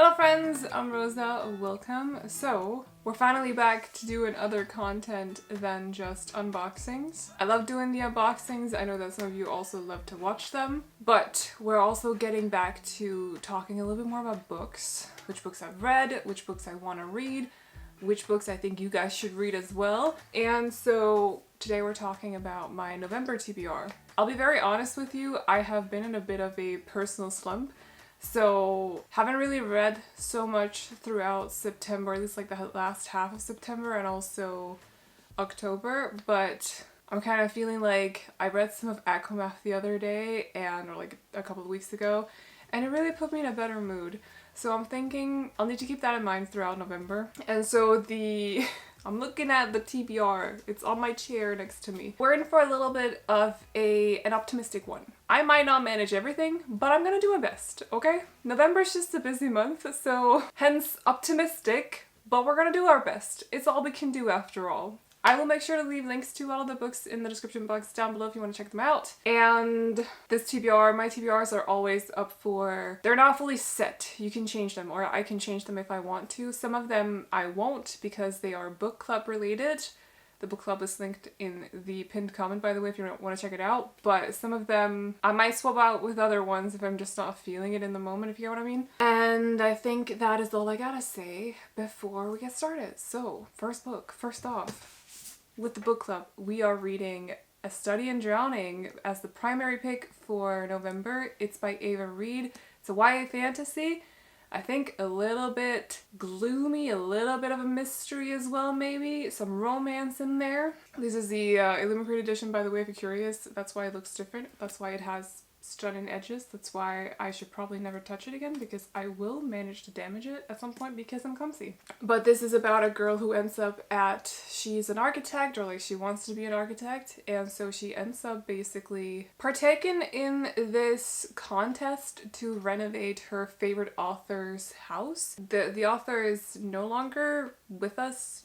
Hello friends, I'm Rosa, welcome. So, we're finally back to doing other content than just unboxings. I love doing the unboxings, I know that some of you also love to watch them, but we're also getting back to talking a little bit more about books. Which books I've read, which books I want to read, which books I think you guys should read as well. And so today we're talking about my November TBR. I'll be very honest with you, I have been in a bit of a personal slump. So haven't really read so much throughout September, at least like the last half of September and also October, but I'm kind of feeling like I read some of Aquamath the other day or like a couple of weeks ago, and it really put me in a better mood. So I'm thinking I'll need to keep that in mind throughout November. And so I'm looking at the TBR. It's on my chair next to me. We're in for a little bit of an optimistic one. I might not manage everything, but I'm gonna do my best, okay? November's just a busy month, so hence optimistic, but we're gonna do our best. It's all we can do after all. I will make sure to leave links to all of the books in the description box down below if you want to check them out. And this TBR, my TBRs are always up for... They're not fully set. You can change them, or I can change them if I want to. Some of them I won't because they are book club related. The book club is linked in the pinned comment, by the way, if you want to check it out. But some of them I might swap out with other ones if I'm just not feeling it in the moment, if you know what I mean. And I think that is all I gotta say before we get started. So, first book, first off. With the book club, we are reading A Study in Drowning as the primary pick for November. It's by Ava Reid. It's a YA fantasy. I think a little bit gloomy, a little bit of a mystery as well, maybe. Some romance in there. This is the Illuminated edition, by the way, if you're curious. That's why it looks different. That's why it has stunning edges. That's why I should probably never touch it again, because I will manage to damage it at some point because I'm clumsy. But this is about a girl who ends up she's an architect, or like she wants to be an architect, and so she ends up basically partaking in this contest to renovate her favorite author's house. The author is no longer with us,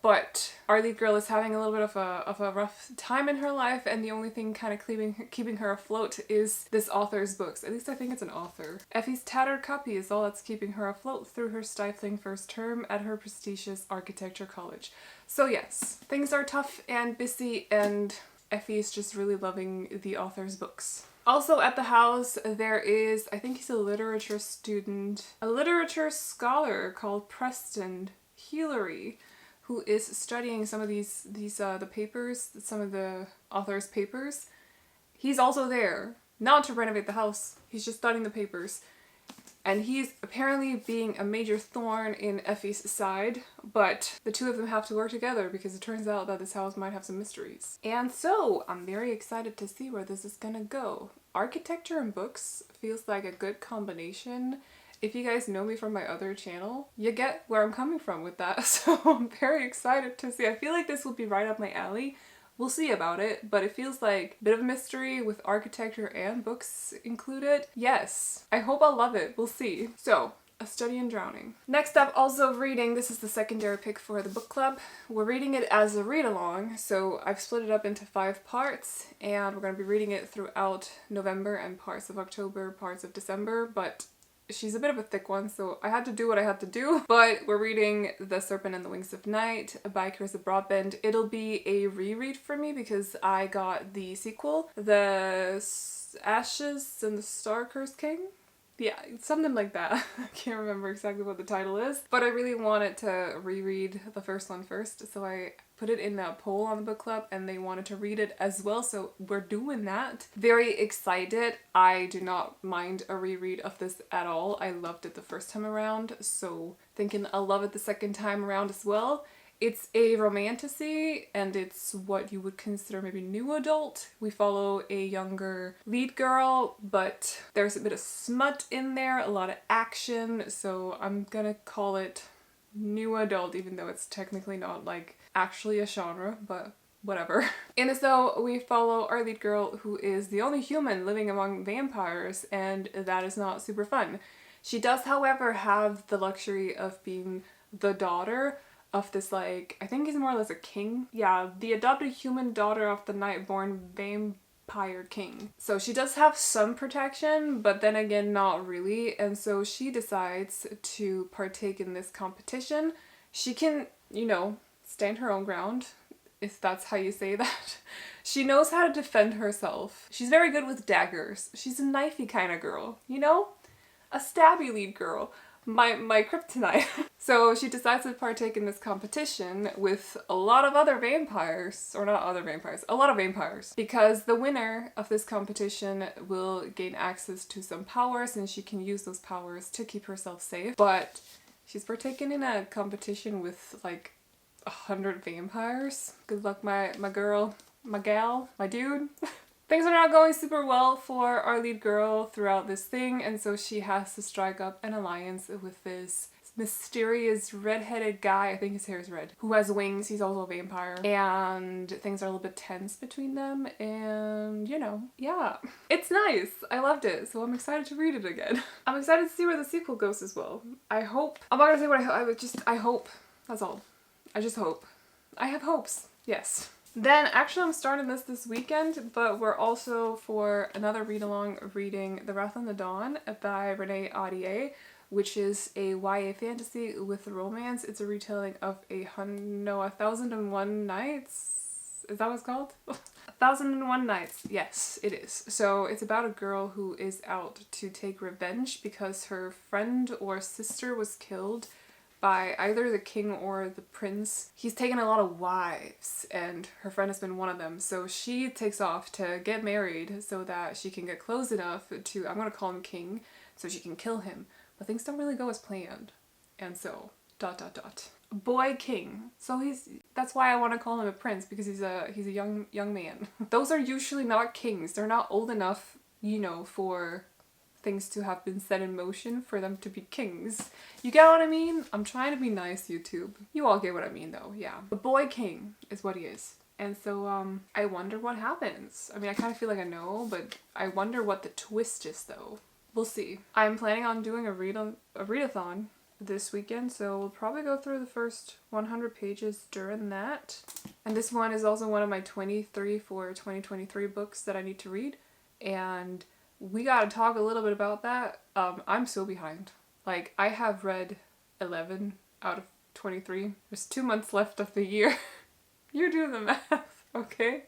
but our lead girl is having a little bit of a rough time in her life, and the only thing kind of keeping her afloat is this author's books. At least I think it's an author. Effie's tattered copy is all that's keeping her afloat through her stifling first term at her prestigious architecture college. So yes, things are tough and busy, and Effie is just really loving the author's books. Also at the house there is, I think he's a literature student, a literature scholar called Preston Hillary, who is studying some of the papers, some of the author's papers. He's also there, not to renovate the house, he's just studying the papers. And he's apparently being a major thorn in Effie's side, but the two of them have to work together because it turns out that this house might have some mysteries. And so, I'm very excited to see where this is gonna go. Architecture and books feels like a good combination. If you guys know me from my other channel, you get where I'm coming from with that, so I'm very excited to see. I feel like this will be right up my alley. We'll see about it, but it feels like a bit of a mystery with architecture and books included. Yes, I hope I'll love it. We'll see. So, A Study in Drowning. Next up, also reading, this is the secondary pick for the book club. We're reading it as a read-along, so I've split it up into 5 parts, and we're going to be reading it throughout November and parts of October, parts of December, but she's a bit of a thick one, so I had to do what I had to do. But we're reading The Serpent and the Wings of Night by Carissa Broadbent. It'll be a reread for me because I got the sequel, The Ashes and the Star-Cursed King? Yeah, something like that. I can't remember exactly what the title is, but I really wanted to reread the first one first, so I put it in a poll on the book club and they wanted to read it as well, so we're doing that. Very excited. I do not mind a reread of this at all. I loved it the first time around, so thinking I'll love it the second time around as well. It's a romantasy, and it's what you would consider maybe new adult. We follow a younger lead girl, but there's a bit of smut in there, a lot of action, so I'm gonna call it new adult, even though it's technically not like actually a genre, but whatever. In this though, we follow our lead girl who is the only human living among vampires, and that is not super fun. She does, however, have the luxury of being the daughter of this, like, I think he's more or less a king. Yeah, the adopted human daughter of the night-born vampire king. So she does have some protection, but then again, not really. And so she decides to partake in this competition. She can, you know, stand her own ground, if that's how you say that. She knows how to defend herself. She's very good with daggers. She's a knifey kind of girl, you know? A stabby lead girl. My kryptonite. So she decides to partake in this competition with a lot of other vampires, or not other vampires, a lot of vampires, because the winner of this competition will gain access to some powers and she can use those powers to keep herself safe. But she's partaking in a competition with like 100 vampires. Good luck, my girl, my gal, my dude. Things are not going super well for our lead girl throughout this thing, and so she has to strike up an alliance with this mysterious redheaded guy, I think his hair is red, who has wings. He's also a vampire, and things are a little bit tense between them, and you know, yeah. It's nice. I loved it, so I'm excited to read it again. I'm excited to see where the sequel goes as well. I hope. I'm not gonna say what I hope. That's all. I just hope. I have hopes. Yes. Then, actually I'm starting this weekend, but we're also for another read-along reading The Wrath on the Dawn by Renee Audier, which is a YA fantasy with romance. It's a retelling of 1001 Nights? Is that what it's called? 1001 Nights. Yes, it is. So it's about a girl who is out to take revenge because her friend or sister was killed by either the king or the prince. He's taken a lot of wives and her friend has been one of them. So she takes off to get married so that she can get close enough to, I'm gonna call him king, so she can kill him. But things don't really go as planned. And so, ... Boy king. So that's why I want to call him a prince, because he's a young man. Those are usually not kings. They're not old enough, you know, for things to have been set in motion for them to be kings. You get what I mean? I'm trying to be nice, YouTube. You all get what I mean though, yeah. The boy king is what he is. And so, I wonder what happens. I mean, I kind of feel like I know, but I wonder what the twist is though. We'll see. I'm planning on doing a readathon this weekend, so we'll probably go through the first 100 pages during that. And this one is also one of my 23 for 2023 books that I need to read. And we gotta talk a little bit about that. I'm so behind. Like, I have read 11 out of 23. There's 2 months left of the year. You do the math, okay?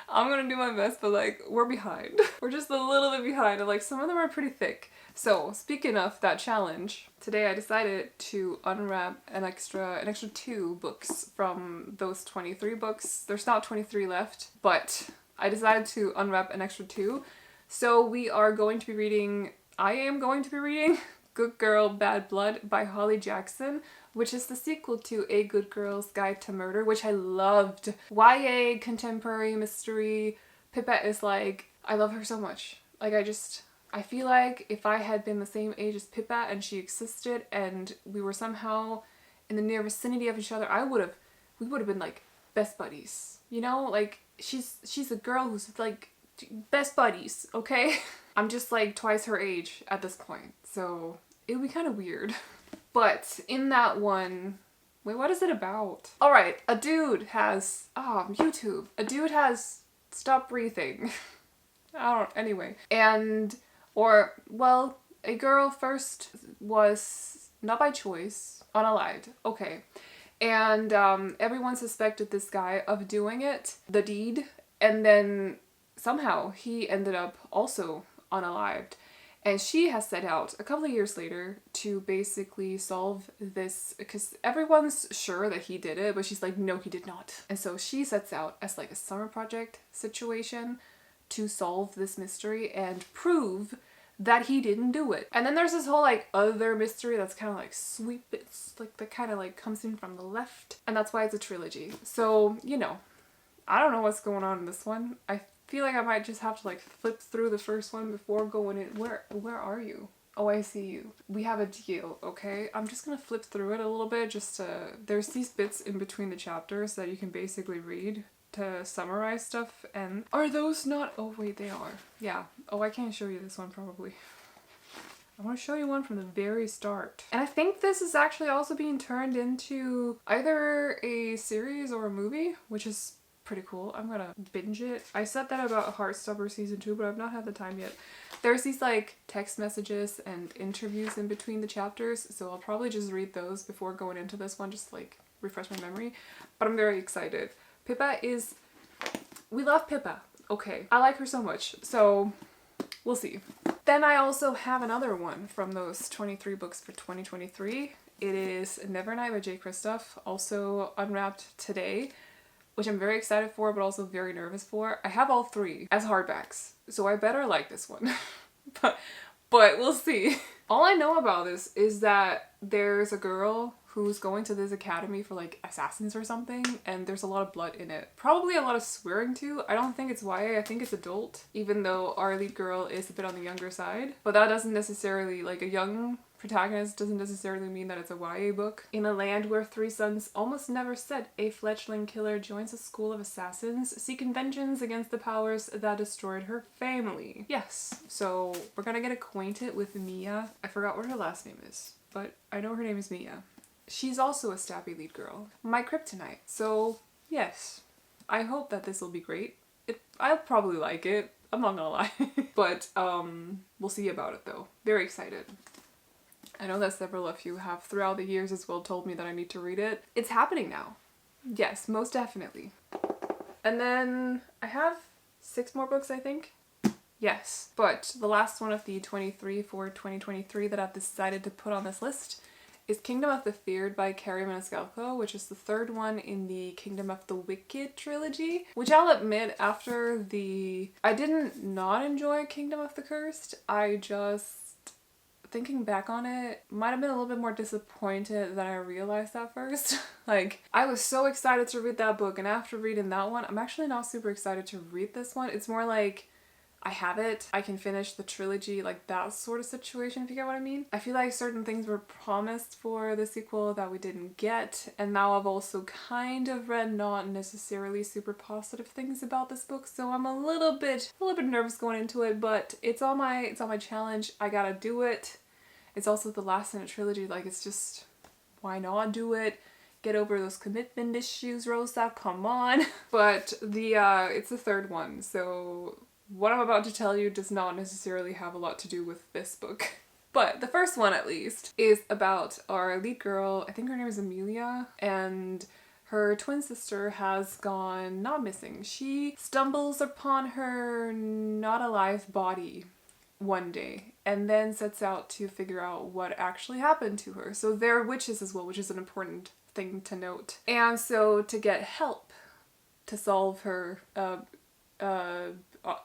I'm gonna do my best, but like, we're behind. We're just a little bit behind, and like, some of them are pretty thick. So, speaking of that challenge, today I decided to unwrap an extra 2 books from those 23 books. There's not 23 left, but I decided to unwrap an extra 2. So I am going to be reading Good Girl, Bad Blood by Holly Jackson, which is the sequel to A Good Girl's Guide to Murder, which I loved. YA, contemporary, mystery. Pipette is like, I love her so much. Like, I feel like if I had been the same age as Pipette and she existed and we were somehow in the near vicinity of each other, we would have been like best buddies. You know, like, she's a girl who's like best buddies, okay? I'm just like twice her age at this point, so it would be kind of weird. But in that one, wait, what is it about? Alright, a dude has stopped breathing. Anyway. A girl first was, not by choice, unalived, okay. And everyone suspected this guy of doing it, the deed, and then somehow he ended up also unalived. And she has set out a couple of years later to basically solve this, because everyone's sure that he did it, but she's like, no, he did not. And so she sets out as like a summer project situation to solve this mystery and prove that he didn't do it. And then there's this whole like other mystery that's kind of like it's like that kind of like comes in from the left, and that's why it's a trilogy. So, you know, I don't know what's going on in this one. I feel like I might just have to like flip through the first one before going in. Where are you? Oh, I see you. We have a deal, okay? I'm just gonna flip through it a little bit just to... There's these bits in between the chapters that you can basically read to summarize stuff, and... Are those not... Oh, wait, they are. Yeah. Oh, I can't show you this one, probably. I want to show you one from the very start. And I think this is actually also being turned into either a series or a movie, which is pretty cool. I'm gonna binge it. I said that about Heartstopper season 2, but I've not had the time yet. There's these like text messages and interviews in between the chapters, so I'll probably just read those before going into this one, just like refresh my memory. But I'm very excited. Pippa is... we love Pippa. Okay. I like her so much. So we'll see. Then I also have another one from those 23 books for 2023. It is Nevernight by J. Kristoff, also unwrapped today, which I'm very excited for, but also very nervous for. I have all 3 as hardbacks, so I better like this one. but we'll see. All I know about this is that there's a girl who's going to this academy for like assassins or something, and there's a lot of blood in it. Probably a lot of swearing too. I don't think it's YA, I think it's adult, even though our lead girl is a bit on the younger side. But that doesn't necessarily, like a young protagonist doesn't necessarily mean that it's a YA book. In a land where 3 sons almost never set, a fledgling killer joins a school of assassins seeking vengeance against the powers that destroyed her family. Yes, so we're gonna get acquainted with Mia. I forgot what her last name is, but I know her name is Mia. She's also a stabby lead girl. My kryptonite. So yes, I hope that this will be great. I'll probably like it. I'm not gonna lie. But we'll see about it though. Very excited. I know that several of you have throughout the years as well told me that I need to read it. It's happening now. Yes, most definitely. And then I have 6 more books, I think. Yes, but the last one of the 23 for 2023 that I've decided to put on this list is Kingdom of the Feared by Carrie Maniscalco, which is the 3rd one in the Kingdom of the Wicked trilogy, which I'll admit after I didn't not enjoy Kingdom of the Cursed. I just, thinking back on it, might have been a little bit more disappointed than I realized at first. Like, I was so excited to read that book, and after reading that one, I'm actually not super excited to read this one. It's more like, I have it, I can finish the trilogy, like that sort of situation, if you get what I mean. I feel like certain things were promised for the sequel that we didn't get, and now I've also kind of read not necessarily super positive things about this book, so I'm a little bit nervous going into it, but it's on my challenge. I gotta do it. It's also the last in a trilogy, like it's just, why not do it? Get over those commitment issues, Rosa, come on. But it's the 3rd one, so what I'm about to tell you does not necessarily have a lot to do with this book. But the first one, at least, is about our lead girl. I think her name is Amelia, and her twin sister has gone not missing. She stumbles upon her not alive body one day and then sets out to figure out what actually happened to her. So they're witches as well, which is an important thing to note. And so to get help to solve her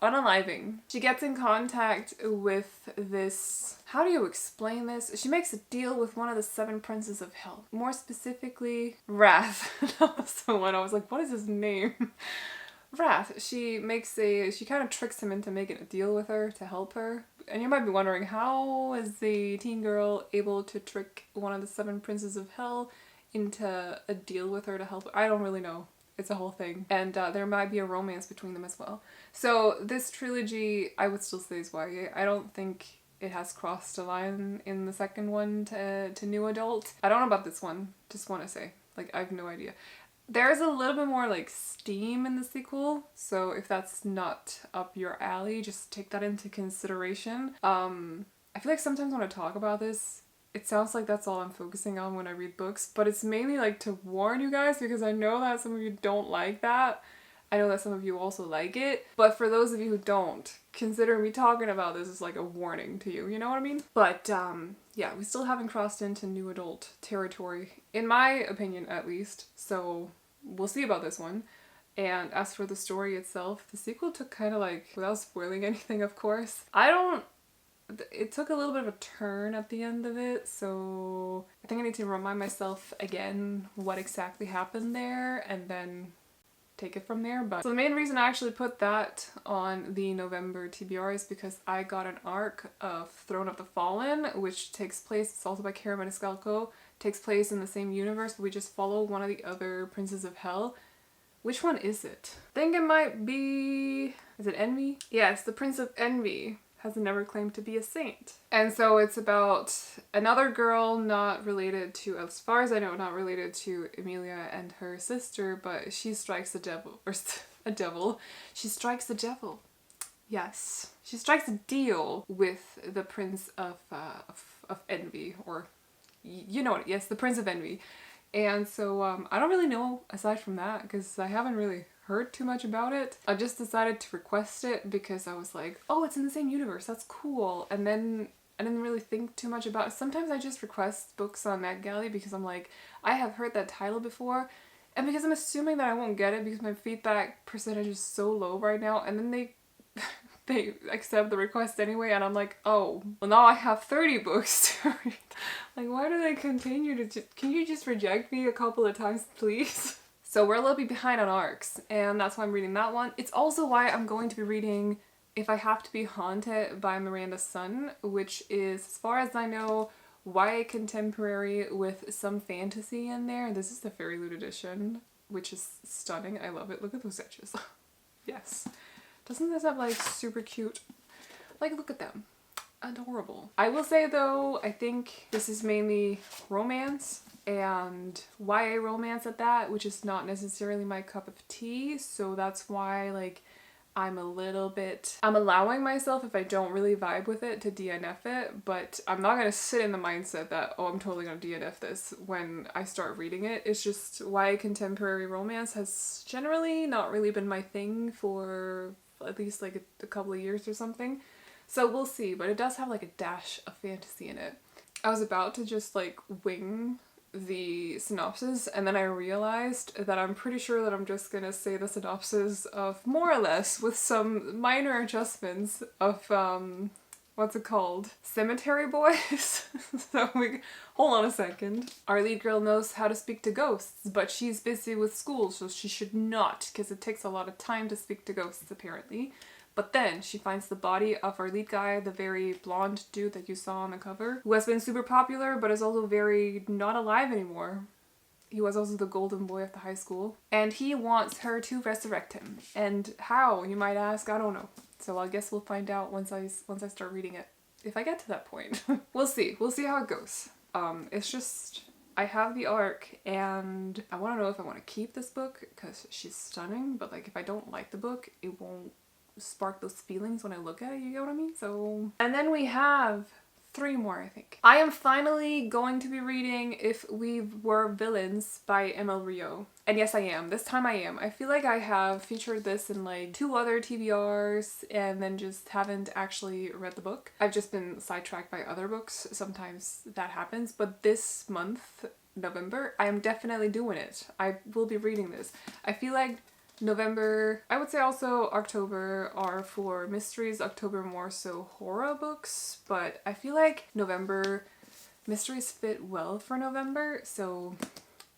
unaliving, she gets in contact with this, how do you explain this? She makes a deal with one of the 7 princes of hell. More specifically, Wrath. That was the one I was like, what is his name? Wrath. She kind of tricks him into making a deal with her to help her. And you might be wondering, how is the teen girl able to trick one of the 7 princes of hell into a deal with her to help her? I don't really know. It's a whole thing. And there might be a romance between them as well. So this trilogy, I would still say is YA. I don't think it has crossed a line in the 2nd one to new adult. I don't know about this one. Just want to say. Like, I have no idea. There's a little bit more like steam in the sequel, so if that's not up your alley, just take that into consideration. I feel like sometimes when I talk about this, it sounds like that's all I'm focusing on when I read books, but it's mainly like to warn you guys, because I know that some of you don't like that. I know that some of you also like it, but for those of you who don't, consider me talking about this as like a warning to you, you know what I mean? But yeah, we still haven't crossed into new adult territory, in my opinion at least, so we'll see about this one. And as for the story itself, the sequel took kind of like, without spoiling anything of course, it took a little bit of a turn at the end of it, so I think I need to remind myself again what exactly happened there and then take it from there. But so the main reason I actually put that on the November TBR is because I got an arc of Throne of the Fallen, which takes place, it's also by Carrie Maniscalco, takes place in the same universe, but we just follow one of the other princes of hell. Which one is it? I think it might be, is it Envy? Yeah, it's the Prince of Envy has never claimed to be a saint. And so it's about another girl not related to, as far as I know, not related to Emilia and her sister, but she strikes the devil, or a devil. She strikes the devil. Yes. She strikes a deal with the Prince of Envy, or you know what, yes, the Prince of Envy. And so I don't really know aside from that because I haven't really heard too much about it. I just decided to request it because I was like, oh, it's in the same universe, that's cool. And then I didn't really think too much about it. Sometimes I just request books on NetGalley because I'm like, I have heard that title before, and because I'm assuming that I won't get it because my feedback percentage is so low right now, and then they accept the request anyway, and I'm like, oh, well now I have 30 books to read. Like, why do they continue to can you just reject me a couple of times, please? So we're a little bit behind on arcs, and that's why I'm reading that one. It's also why I'm going to be reading If I Have to Be Haunted by Miranda Sun, which is, as far as I know, YA contemporary with some fantasy in there. This is the Fairy Loot edition, which is stunning. I love it. Look at those edges. Yes. Doesn't this have like super cute, like look at them, adorable. I will say though, I think this is mainly romance and YA romance at that, which is not necessarily my cup of tea, so that's why like I'm allowing myself, if I don't really vibe with it, to DNF it, but I'm not gonna sit in the mindset that, oh, I'm totally gonna DNF this when I start reading it. It's just YA contemporary romance has generally not really been my thing for at least like a couple of years or something. So we'll see, but it does have like a dash of fantasy in it. I was about to just like wing the synopsis, and then I realized that I'm pretty sure that I'm just gonna say the synopsis of more or less with some minor adjustments of what's it called? Cemetery Boys? So hold on a second. Our lead girl knows how to speak to ghosts, but she's busy with school, so she should not, because it takes a lot of time to speak to ghosts apparently. But then she finds the body of our lead guy, the very blonde dude that you saw on the cover, who has been super popular but is also very not alive anymore. He was also the golden boy of the high school. And he wants her to resurrect him. And how, you might ask? I don't know. So I guess we'll find out once I start reading it. If I get to that point. We'll see. We'll see how it goes. It's just, I have the arc and I want to know if I want to keep this book because she's stunning, but like if I don't like the book, it won't spark those feelings when I look at it, you get what I mean? So, and then we have 3 more, I think. I am finally going to be reading If We Were Villains by ML Rio. And yes, I am. This time I am. I feel like I have featured this in like 2 other TBRs and then just haven't actually read the book. I've just been sidetracked by other books. Sometimes that happens, but this month, November, I am definitely doing it. I will be reading this. I feel like November, I would say also October are for mysteries, October more so horror books, but I feel like November mysteries fit well for November, so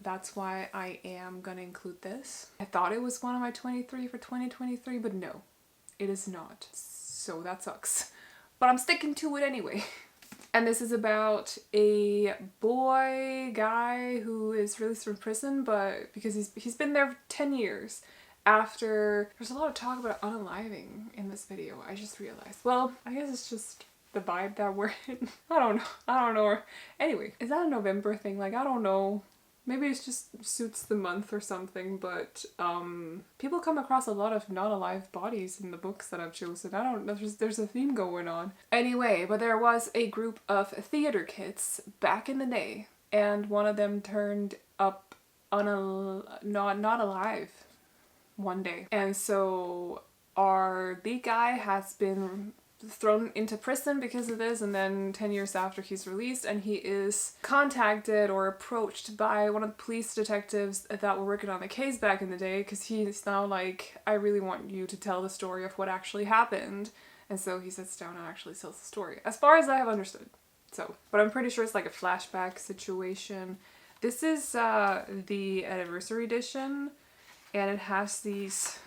that's why I am gonna include this. I thought it was one of my 23 for 2023, but no, it is not, so that sucks. But I'm sticking to it anyway. And this is about a guy who is released from prison, but because he's been there for 10 years. After, there's a lot of talk about unaliving in this video, I just realized. Well, I guess it's just the vibe that we're in. I don't know. Anyway, is that a November thing? Like, I don't know. Maybe it just suits the month or something, but people come across a lot of not alive bodies in the books that I've chosen. I don't know, there's a theme going on. Anyway, but there was a group of theater kids back in the day, and one of them turned up not alive one day. And so our lead guy has been thrown into prison because of this, and then 10 years after he's released, and he is contacted or approached by one of the police detectives that were working on the case back in the day, because he's now like, I really want you to tell the story of what actually happened. And so he sits down and actually tells the story, as far as I have understood. So, but I'm pretty sure it's like a flashback situation. This is the anniversary edition, and it has these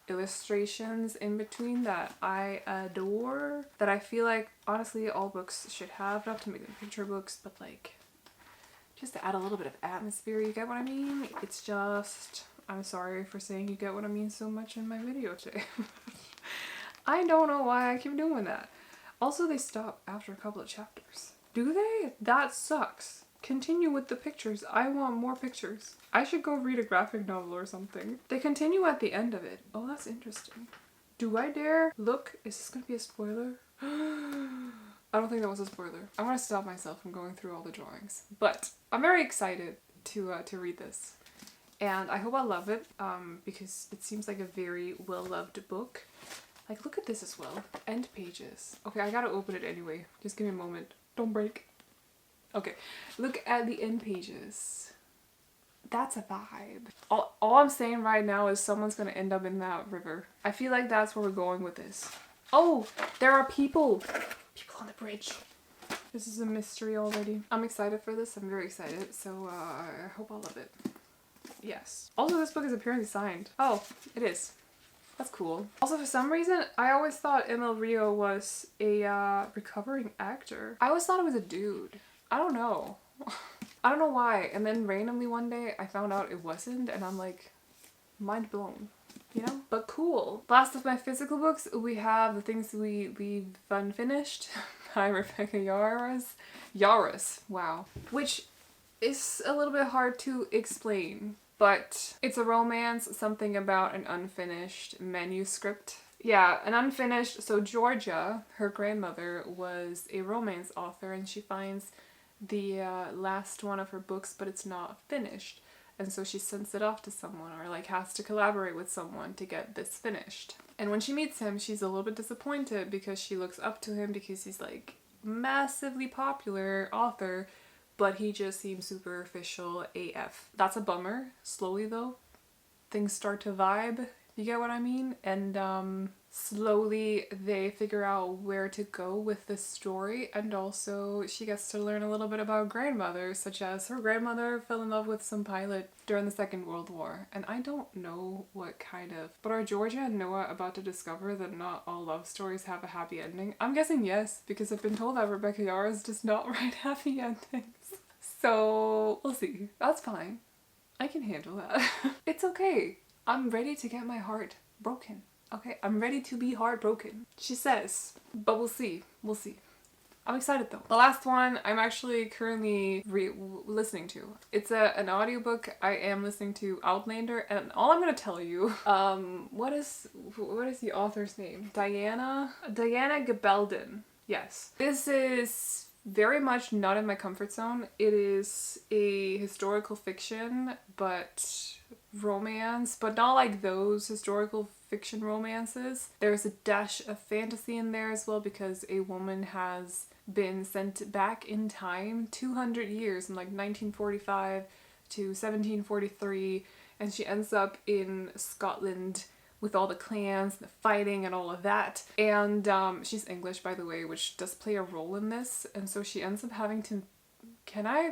illustrations in between that I adore, that I feel like honestly all books should have, not to make them picture books, but like just to add a little bit of atmosphere, you get what I mean? It's just, I'm sorry for saying you get what I mean so much in my video today. I don't know why I keep doing that. Also, they stop after a couple of chapters. Do they? That sucks. Continue with the pictures. I want more pictures. I should go read a graphic novel or something. They continue at the end of it. Oh, that's interesting. Do I dare look? Is this gonna be a spoiler? I don't think that was a spoiler. I want to stop myself from going through all the drawings. But I'm very excited to read this. And I hope I love it, because it seems like a very well-loved book. Like, look at this as well. End pages. Okay, I gotta open it anyway. Just give me a moment. Don't break. Okay, look at the end pages. That's a vibe. All I'm saying right now is someone's gonna end up in that river. I feel like that's where we're going with this. Oh, there are people. People on the bridge. This is a mystery already. I'm excited for this. I'm very excited. So I hope I'll love it. Yes. Also, this book is apparently signed. Oh, it is. That's cool. Also, for some reason, I always thought Emil Rio was a recovering actor. I always thought it was a dude. I don't know. I don't know why. And then randomly one day, I found out it wasn't, and I'm like, mind blown. You know? But cool. Last of my physical books, we have The Things We've Unfinished by Rebecca Yarros. Wow. Which is a little bit hard to explain. But it's a romance, something about an unfinished manuscript. Yeah, an unfinished. So Georgia, her grandmother, was a romance author, and she finds the last one of her books, but it's not finished. And so she sends it off to someone, or like has to collaborate with someone to get this finished. And when she meets him, she's a little bit disappointed because she looks up to him because he's like massively popular author, but he just seems superficial AF. That's a bummer. Slowly though, things start to vibe, you get what I mean? And slowly they figure out where to go with this story, and also she gets to learn a little bit about grandmothers, such as her grandmother fell in love with some pilot during the Second World War. And I don't know what kind of... But are Georgia and Noah about to discover that not all love stories have a happy ending? I'm guessing yes, because I've been told that Rebecca Yarros does not write happy endings. So we'll see. That's fine. I can handle that. It's okay. I'm ready to get my heart broken. Okay, I'm ready to be heartbroken, she says. But we'll see. We'll see. I'm excited though. The last one I'm actually currently listening to. It's an audiobook. I am listening to Outlander, and all I'm gonna tell you, what is the author's name? Diana Gabaldon. Yes. This is very much not in my comfort zone. It is a historical fiction, but romance, but not like those historical fiction romances. There's a dash of fantasy in there as well, because a woman has been sent back in time 200 years in like 1945 to 1743, and she ends up in Scotland with all the clans, the fighting and all of that. And she's English, by the way, which does play a role in this. And so she ends up having to...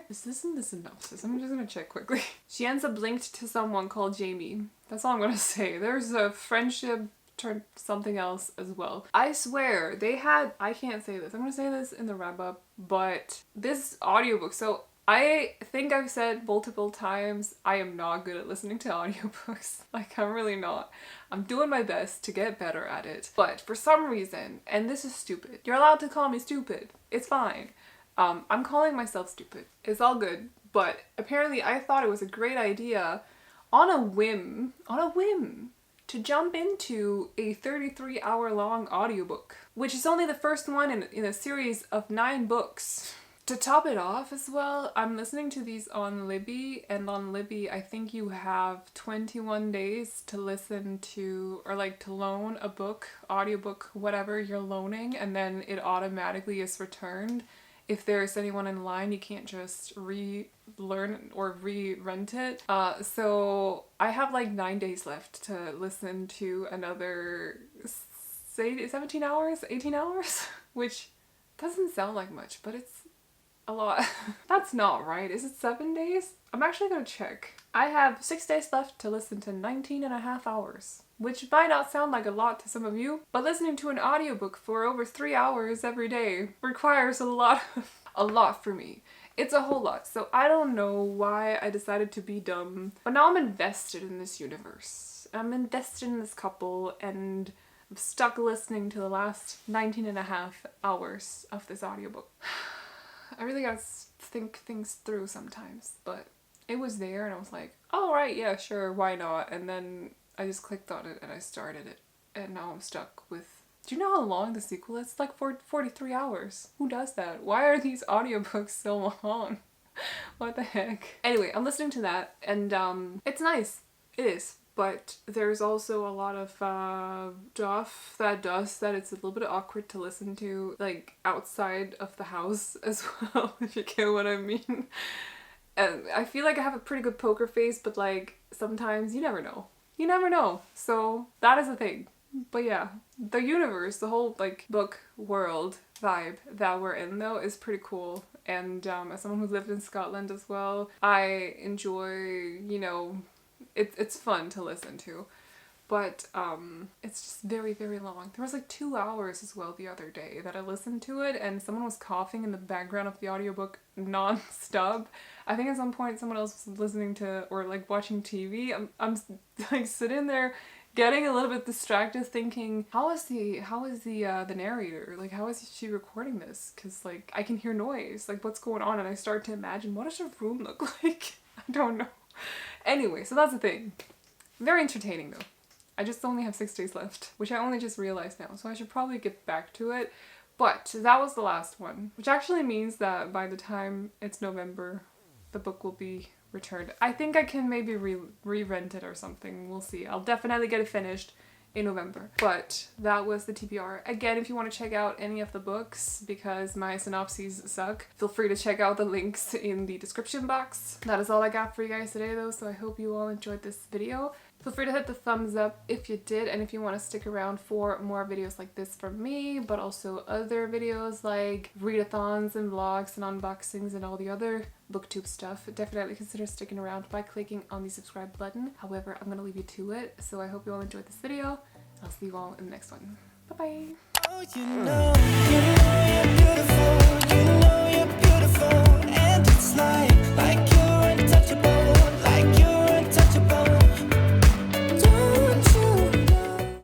Is this in the synopsis? I'm just gonna check quickly. She ends up linked to someone called Jamie. That's all I'm gonna say. There's a friendship turned something else as well. I swear, they had... I can't say this. I'm gonna say this in the wrap up. But this audiobook... So I think I've said multiple times, I am not good at listening to audiobooks. Like, I'm really not. I'm doing my best to get better at it. But for some reason, and this is stupid, you're allowed to call me stupid. It's fine. I'm calling myself stupid. It's all good. But apparently I thought it was a great idea on a whim, to jump into a 33-hour-long audiobook, which is only the first one in a series of 9 books. To top it off as well, I'm listening to these on Libby, and on Libby I think you have 21 days to listen to, or like to loan a book, audiobook, whatever you're loaning, and then it automatically is returned. If there's anyone in line, you can't just relearn or re-rent it. So I have like 9 days left to listen to another, say 17 hours, 18 hours, which doesn't sound like much, but it's a lot. That's not right. Is it 7 days? I'm actually gonna check. I have 6 days left to listen to 19.5 hours, which might not sound like a lot to some of you, but listening to an audiobook for over 3 hours every day requires a lot for me. It's a whole lot. So I don't know why I decided to be dumb, but now I'm invested in this universe. I'm invested in this couple, and I'm stuck listening to the last 19 and a half hours of this audiobook. I really gotta think things through sometimes, but it was there and I was like, all right, yeah, sure, why not? And then I just clicked on it and I started it, and now I'm stuck with... Do you know how long the sequel is? It's like 43 hours. Who does that? Why are these audiobooks so long? What the heck? Anyway, I'm listening to that and it's nice. It is. But there's also a lot of stuff that does that it's a little bit awkward to listen to, like outside of the house as well, if you get what I mean. And I feel like I have a pretty good poker face, but like sometimes you never know. You never know. So that is a thing. But yeah, the universe, the whole like book world vibe that we're in though is pretty cool. And as someone who's lived in Scotland as well, I enjoy, you know, it's fun to listen to. But it's just very, very long. There was like 2 hours as well the other day that I listened to it, and someone was coughing in the background of the audiobook non-stop. I think at some point someone else was listening to or like watching TV. I'm like sitting there getting a little bit distracted thinking, how is the narrator? Like, how is she recording this? Because like I can hear noise. Like, what's going on? And I start to imagine, what does her room look like? I don't know. Anyway, so that's the thing. Very entertaining though. I just only have 6 days left, which I only just realized now, so I should probably get back to it. But that was the last one, which actually means that by the time it's November, the book will be returned. I think I can maybe re-rent it or something. We'll see. I'll definitely get it finished in November. But that was the TBR. Again, if you want to check out any of the books, because my synopses suck, feel free to check out the links in the description box. That is all I got for you guys today though, so I hope you all enjoyed this video. Feel free to hit the thumbs up if you did, and if you want to stick around for more videos like this from me, but also other videos like readathons and vlogs and unboxings and all the other booktube stuff, definitely consider sticking around by clicking on the subscribe button. However, I'm gonna leave you to it, so I hope you all enjoyed this video. I'll see you all in the next one. Bye bye!